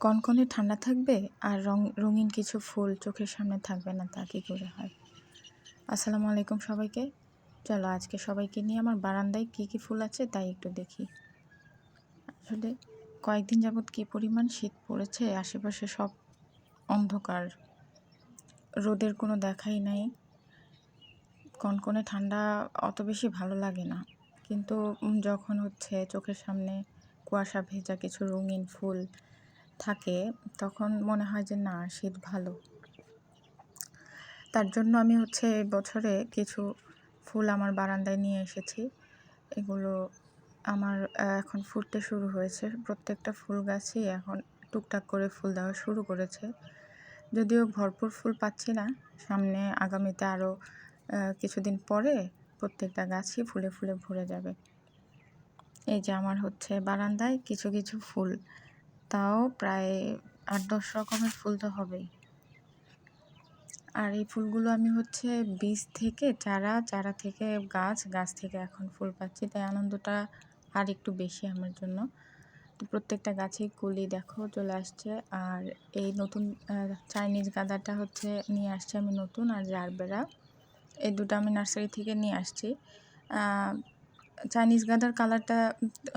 কনকনে ঠান্ডা থাকবে আর রঙিন কিছু ফুল চোখের সামনে থাকবে না, তা কী করে হয়? আসসালামু আলাইকুম সবাইকে। চলো আজকে সবাইকে নিয়ে আমার বারান্দায় কী কী ফুল আছে তাই একটু দেখি। আসলে কয়েকদিন যাবৎ কী পরিমাণ শীত পড়েছে, আশেপাশে সব অন্ধকার, রোদের কোনো দেখাই নাই। কনকনে ঠান্ডা অত বেশি ভালো লাগে না, কিন্তু যখন চোখের সামনে কুয়াশা ভেজা কিছু রঙিন ফুল থাকে তখন মনে হয় যে না, শীত ভালো। তার জন্য আমি এই বছরে কিছু ফুল আমার বারান্দায় নিয়ে এসেছি। এগুলো আমার এখন ফুটতে শুরু হয়েছে। প্রত্যেকটা ফুল গাছই এখন টুকটাক করে ফুল দেওয়া শুরু করেছে। যদিও ভরপুর ফুল পাচ্ছি না, সামনে আগামীতে আরও কিছুদিন পরে প্রত্যেকটা গাছই ফুলে ফুলে ভরে যাবে। এই যে আমার বারান্দায় কিছু কিছু ফুল, তাও প্রায় ৮-১০ রকমের ফুল তো হবেই। আর এই ফুলগুলো আমি বীজ থেকে চারা থেকে গাছ থেকে এখন ফুল পাচ্ছি, তাই আনন্দটা আর একটু বেশি আমার জন্য। তো প্রত্যেকটা গাছেই কলি দেখো চলে আসছে। আর এই নতুন চাইনিজ গাঁদাটা নিয়ে আসছি আমি নতুন, আর জারবেরা, এই দুটো আমি নার্সারি থেকে নিয়ে আসছি। চাইনিজ গাঁদার কালারটা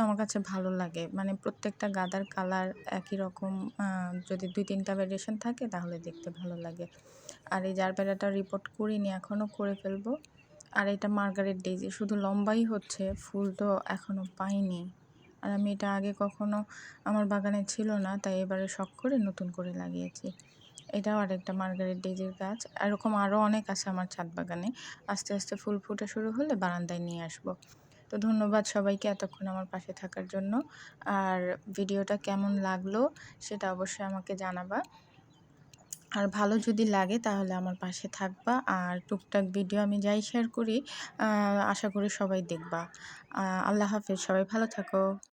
আমার কাছে ভালো লাগে, মানে প্রত্যেকটা গাঁদার কালার একই রকম। যদি 2-3টা ভ্যারিয়েশন থাকে তাহলে দেখতে ভালো লাগে। আর এই জারবেরাটা রিপোর্ট করিনি, এখনও করে ফেলবো। আর এটা মার্গারেট ডেইজি, শুধু লম্বাই ফুল তো এখনও পাইনি। আর আমি এটা আগে কখনো আমার বাগানে ছিল না, তাই এবারে শখ করে নতুন করে লাগিয়েছি। এটাও আরেকটা মার্গারেট ডেইজির গাছ। এরকম আরও অনেক আছে আমার ছাদ বাগানে। আস্তে আস্তে ফুল ফুটে শুরু হলে বারান্দায় নিয়ে আসবো। তো ধন্যবাদ সবাইকে এতক্ষণ আমার পাশে থাকার জন্য। আর ভিডিওটা কেমন লাগলো সেটা অবশ্যই আমাকে জানাবা। আর ভালো যদি লাগে তাহলে আমার পাশে থাকবা। আর টুকটাক ভিডিও আমি যাই শেয়ার করি, আশা করি সবাই দেখবা। আল্লাহ হাফেজ, সবাই ভালো থাকো।